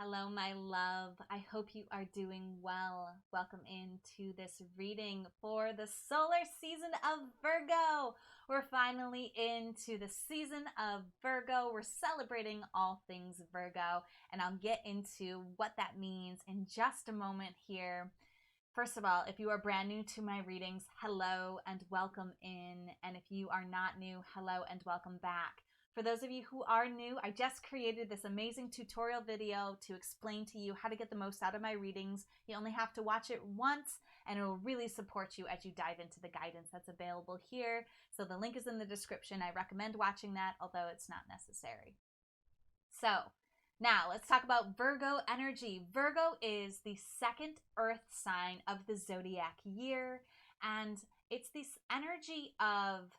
Hello, my love. I hope you are doing well. Welcome into this reading for the solar season of Virgo. We're finally into the season of Virgo. We're celebrating all things Virgo, and I'll get into what that means in just a moment here. First of all, if you are brand new to my readings, hello and welcome in. And if you are not new, hello and welcome back. For those of you who are new, I just created this amazing tutorial video to explain to you how to get the most out of my readings. You only have to watch it once and it will really support you as you dive into the guidance that's available here. So the link is in the description. I recommend watching that, although it's not necessary. So now let's talk about Virgo energy. Virgo is the second earth sign of the zodiac year, and it's this energy of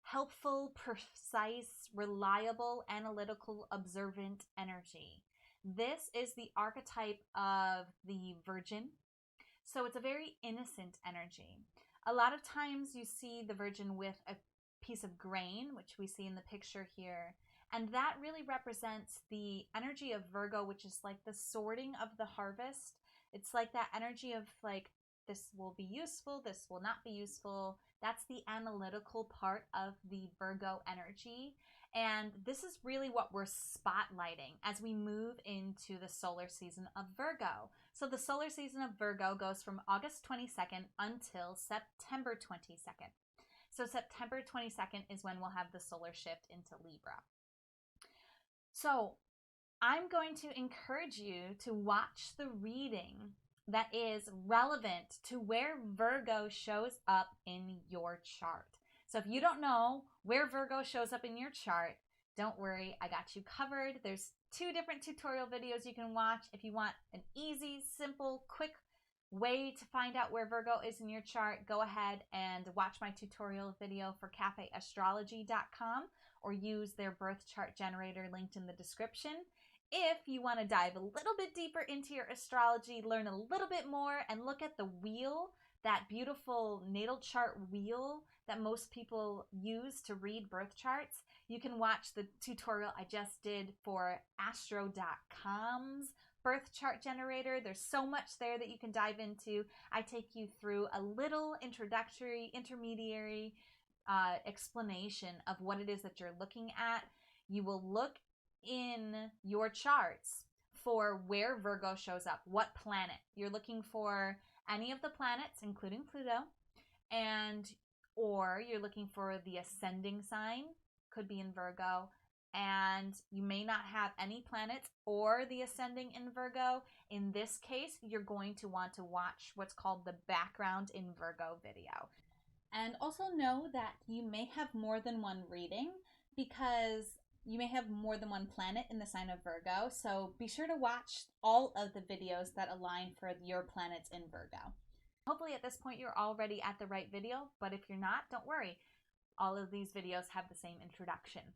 helpful, precise, reliable, analytical, observant energy. This is the archetype of the Virgin. So it's a very innocent energy. A lot of times you see the Virgin with a piece of grain, which we see in the picture here. And that really represents the energy of Virgo, which is like the sorting of the harvest. It's like that energy of like, this will be useful, this will not be useful. That's the analytical part of the Virgo energy. And this is really what we're spotlighting as we move into the solar season of Virgo. So the solar season of Virgo goes from August 22nd until September 22nd. So September 22nd is when we'll have the solar shift into Libra. So I'm going to encourage you to watch the reading that is relevant to where Virgo shows up in your chart. So if you don't know where Virgo shows up in your chart, don't worry, I got you covered. There's 2 different tutorial videos you can watch. If you want an easy, simple, quick way to find out where Virgo is in your chart, go ahead and watch my tutorial video for cafeastrology.com or use their birth chart generator linked in the description. If you want to dive a little bit deeper into your astrology, learn a little bit more, and look at the wheel, that beautiful natal chart wheel that most people use to read birth charts, you can watch the tutorial I just did for astro.com's birth chart generator. There's so much there that you can dive into. I take you through a little introductory, intermediary explanation of what it is that you're looking at. You will look in your charts for where Virgo shows up, what planet. You're looking for any of the planets, including Pluto, or you're looking for the ascending sign, could be in Virgo, and you may not have any planets or the ascending in Virgo. In this case, you're going to want to watch what's called the background in Virgo video. And also know that you may have more than one reading because you may have more than one planet in the sign of Virgo. So be sure to watch all of the videos that align for your planets in Virgo. Hopefully at this point you're already at the right video, but if you're not, don't worry. All of these videos have the same introduction.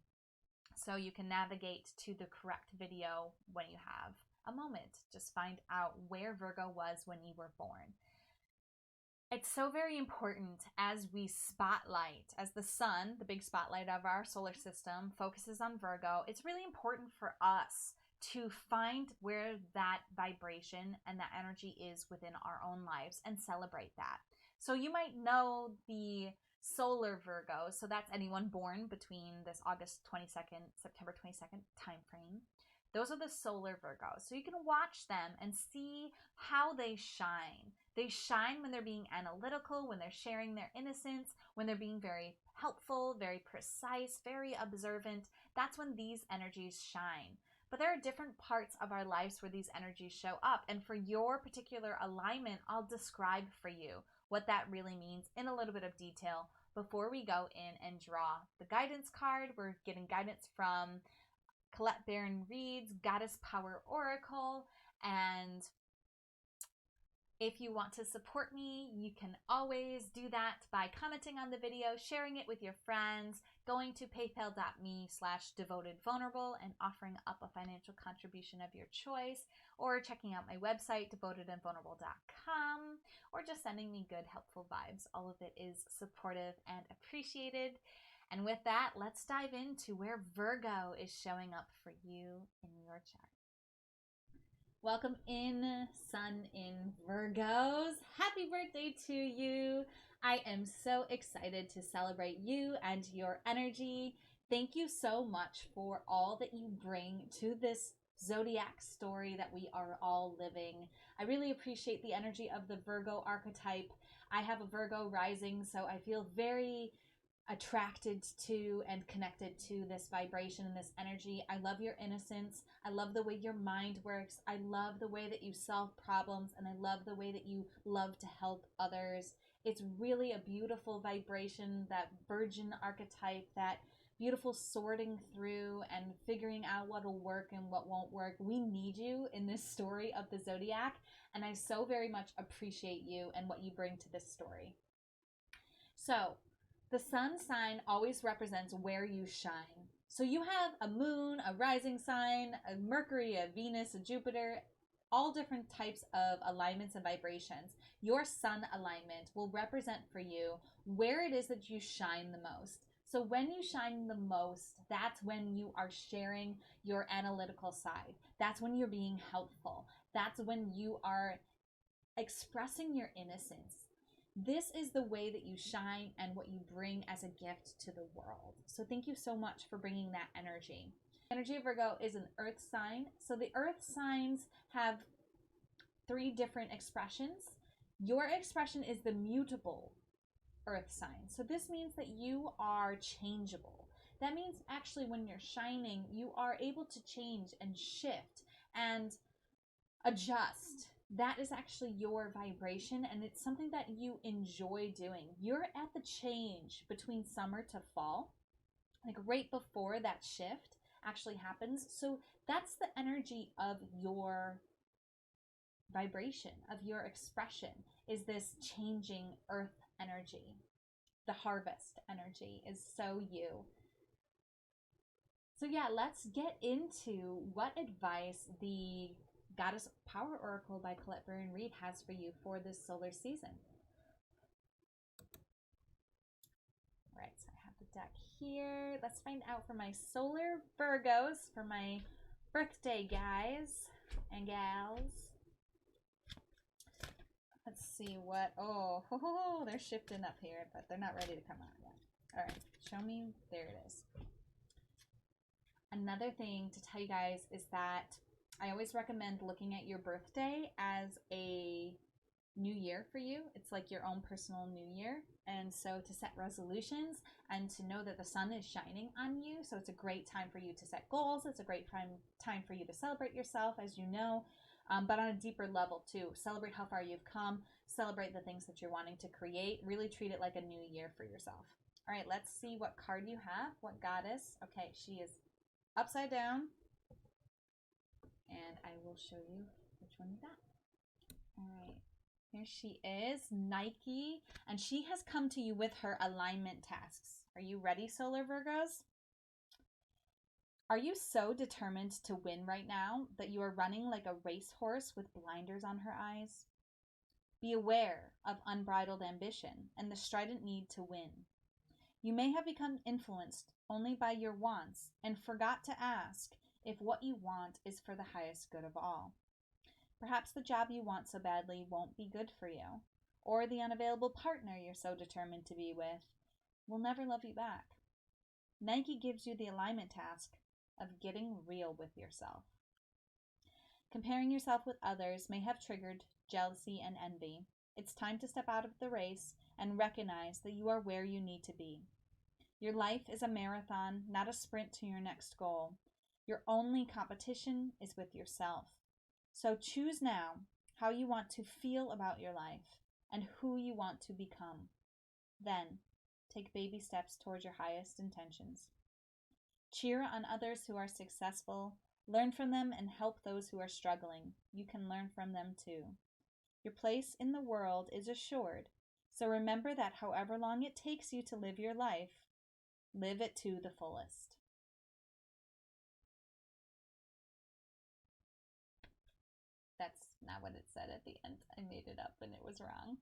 So you can navigate to the correct video when you have a moment. Just find out where Virgo was when you were born. It's so very important as we spotlight, as the sun, the big spotlight of our solar system, focuses on Virgo, it's really important for us to find where that vibration and that energy is within our own lives and celebrate that. So you might know the solar Virgo, so that's anyone born between this August 22nd, September 22nd time frame. Those are the solar Virgos. So you can watch them and see how they shine. They shine when they're being analytical, when they're sharing their innocence, when they're being very helpful, very precise, very observant. That's when these energies shine. But there are different parts of our lives where these energies show up. And for your particular alignment, I'll describe for you what that really means in a little bit of detail before we go in and draw the guidance card. We're getting guidance from Colette Baron-Reid's Goddess Power Oracle, and if you want to support me, you can always do that by commenting on the video, sharing it with your friends, going to paypal.me/devotedvulnerable and offering up a financial contribution of your choice, or checking out my website, devotedandvulnerable.com, or just sending me good, helpful vibes. All of it is supportive and appreciated. And with that, let's dive into where Virgo is showing up for you in your chart. Welcome in, Sun in Virgos. Happy birthday to you. I am so excited to celebrate you and your energy. Thank you so much for all that you bring to this zodiac story that we are all living. I really appreciate the energy of the Virgo archetype. I have a Virgo rising, so I feel very attracted to and connected to this vibration and this energy. I love your innocence. I love the way your mind works. I love the way that you solve problems, and I love the way that you love to help others. It's really a beautiful vibration, that virgin archetype, that beautiful sorting through and figuring out what'll work and what won't work. We need you in this story of the zodiac, and I so very much appreciate you and what you bring to this story. So, the sun sign always represents where you shine. So you have a moon, a rising sign, a Mercury, a Venus, a Jupiter, all different types of alignments and vibrations. Your sun alignment will represent for you where it is that you shine the most. So when you shine the most, that's when you are sharing your analytical side. That's when you're being helpful. That's when you are expressing your innocence. This is the way that you shine and what you bring as a gift to the world. So thank you so much for bringing that energy. Energy of Virgo is an earth sign. So the earth signs have 3 different expressions. Your expression is the mutable earth sign. So this means that you are changeable. That means actually when you're shining, you are able to change and shift and adjust. That is actually your vibration, and it's something that you enjoy doing. You're at the change between summer to fall, like right before that shift actually happens. So that's the energy of your vibration, of your expression, is this changing earth energy. The harvest energy is so you. So yeah, let's get into what advice the Goddess Power Oracle by Colette Baron-Reid has for you for this solar season. All right, so I have the deck here. Let's find out for my solar Virgos, for my birthday guys and gals. Let's see what, they're shifting up here, but they're not ready to come out yet. All right, show me, there it is. Another thing to tell you guys is that I always recommend looking at your birthday as a new year for you. It's like your own personal new year. And so to set resolutions and to know that the sun is shining on you. So it's a great time for you to set goals. It's a great time for you to celebrate yourself, as you know, but on a deeper level too. Celebrate how far you've come. Celebrate the things that you're wanting to create. Really treat it like a new year for yourself. All right, let's see what card you have. What goddess? Okay, she is upside down. And I will show you which one you got. All right, here she is, Nike, and she has come to you with her alignment tasks. Are you ready, Solar Virgos? Are you so determined to win right now that you are running like a racehorse with blinders on her eyes? Be aware of unbridled ambition and the strident need to win. You may have become influenced only by your wants and forgot to ask if what you want is for the highest good of all. Perhaps the job you want so badly won't be good for you, or the unavailable partner you're so determined to be with will never love you back. Nike gives you the alignment task of getting real with yourself. Comparing yourself with others may have triggered jealousy and envy. It's time to step out of the race and recognize that you are where you need to be. Your life is a marathon, not a sprint to your next goal. Your only competition is with yourself. So choose now how you want to feel about your life and who you want to become. Then, take baby steps towards your highest intentions. Cheer on others who are successful, learn from them, and help those who are struggling. You can learn from them too. Your place in the world is assured, so remember that however long it takes you to live your life, live it to the fullest. That's not what it said at the end. I made it up and it was wrong.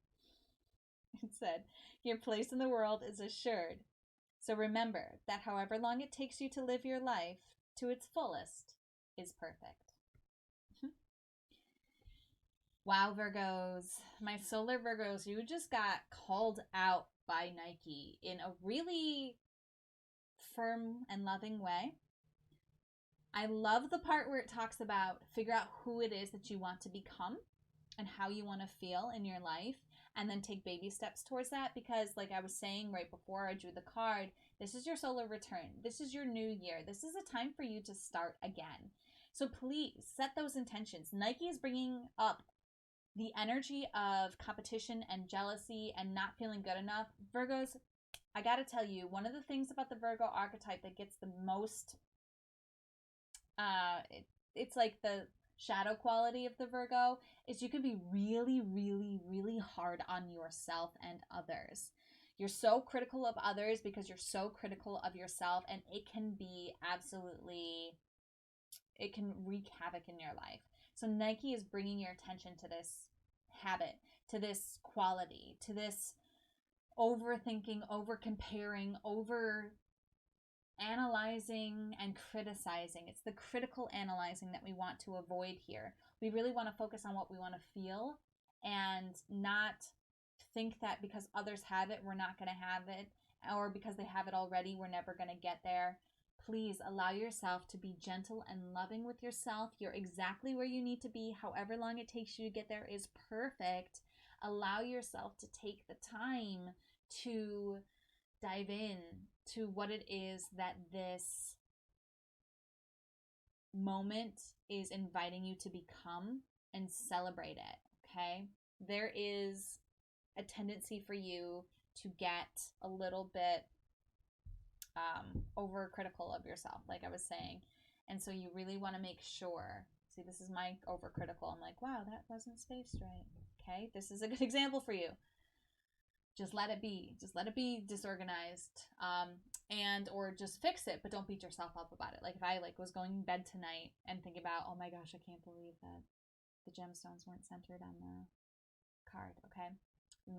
It said, your place in the world is assured. So remember that however long it takes you to live your life to its fullest is perfect. Wow, Virgos, my solar Virgos, you just got called out by Nike in a really firm and loving way. I love the part where it talks about figure out who it is that you want to become and how you want to feel in your life, and then take baby steps towards that, because like I was saying right before I drew the card, this is your solar return. This is your new year. This is a time for you to start again. So please set those intentions. Nike is bringing up the energy of competition and jealousy and not feeling good enough. Virgos, I gotta tell you, one of the things about the Virgo archetype that gets the most, it's like the shadow quality of the Virgo, is you can be really, really, really hard on yourself and others. You're so critical of others because you're so critical of yourself, and it can be absolutely, it can wreak havoc in your life. So Nike is bringing your attention to this habit, to this quality, to this overthinking, over comparing, over analyzing and criticizing. It's the critical analyzing that we want to avoid here. We really want to focus on what we want to feel and not think that because others have it, we're not going to have it, or because they have it already, we're never going to get there. Please allow yourself to be gentle and loving with yourself. You're exactly where you need to be. However long it takes you to get there is perfect. Allow yourself to take the time to dive in to what it is that this moment is inviting you to become, and celebrate it, okay? There is a tendency for you to get a little bit overcritical of yourself, like I was saying. And so you really want to make sure, see, this is my overcritical. I'm like, wow, that wasn't spaced right. Okay, this is a good example for you. Just let it be. Just let it be disorganized, and or just fix it, but don't beat yourself up about it. Like if I was going to bed tonight and thinking about, oh my gosh, I can't believe that the gemstones weren't centered on the card. Okay,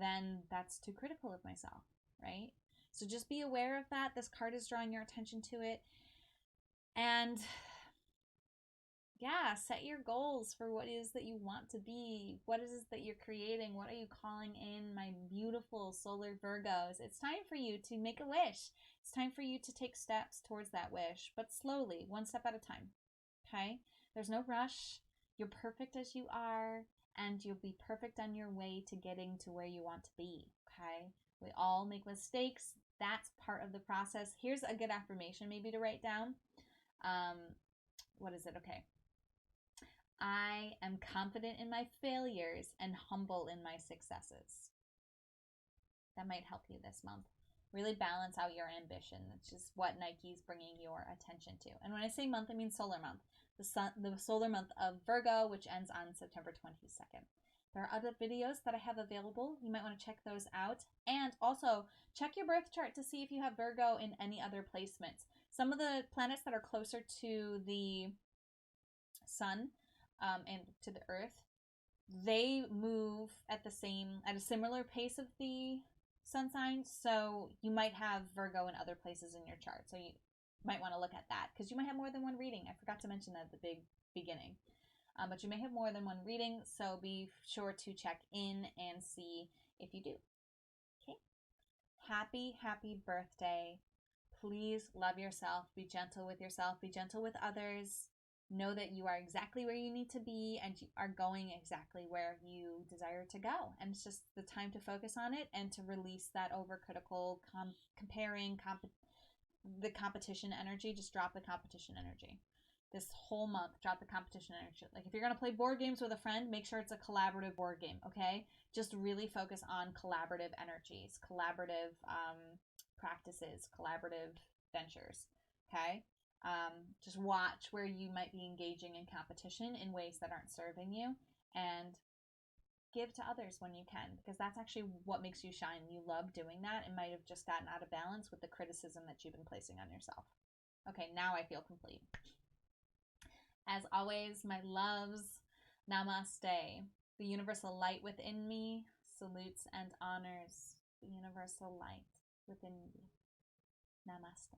then that's too critical of myself, right? So just be aware of that. This card is drawing your attention to it, and yeah, set your goals for what it is that you want to be. What is it that you're creating? What are you calling in, my beautiful solar Virgos? It's time for you to make a wish. It's time for you to take steps towards that wish, but slowly, one step at a time. Okay? There's no rush. You're perfect as you are, and you'll be perfect on your way to getting to where you want to be. Okay? We all make mistakes. That's part of the process. Here's a good affirmation maybe to write down. What is it? Okay. I am confident in my failures and humble in my successes. That might help you this month. Really balance out your ambition. That's just what Nike's bringing your attention to. And when I say month, I mean solar month. The solar month of Virgo, which ends on September 22nd. There are other videos that I have available. You might want to check those out. And also, check your birth chart to see if you have Virgo in any other placements. Some of the planets that are closer to the sun, and to the earth, they move at a similar pace of the sun signs. So you might have Virgo in other places in your chart. So you might want to look at that, because you might have more than one reading. I forgot to mention that at the beginning. But you may have more than one reading, so be sure to check in and see if you do. Okay? Happy birthday. Please love yourself. Be gentle with yourself. Be gentle with others. Know that you are exactly where you need to be, and you are going exactly where you desire to go. And it's just the time to focus on it and to release that overcritical, the competition energy. Just drop the competition energy. This whole month, drop the competition energy. Like if you're going to play board games with a friend, make sure it's a collaborative board game, okay? Just really focus on collaborative energies, collaborative practices, collaborative ventures, okay? Just watch where you might be engaging in competition in ways that aren't serving you, and give to others when you can, because that's actually what makes you shine. You love doing that. It might have just gotten out of balance with the criticism that you've been placing on yourself. Okay, now I feel complete. As always, my loves, namaste. The universal light within me salutes and honors the universal light within me. Namaste.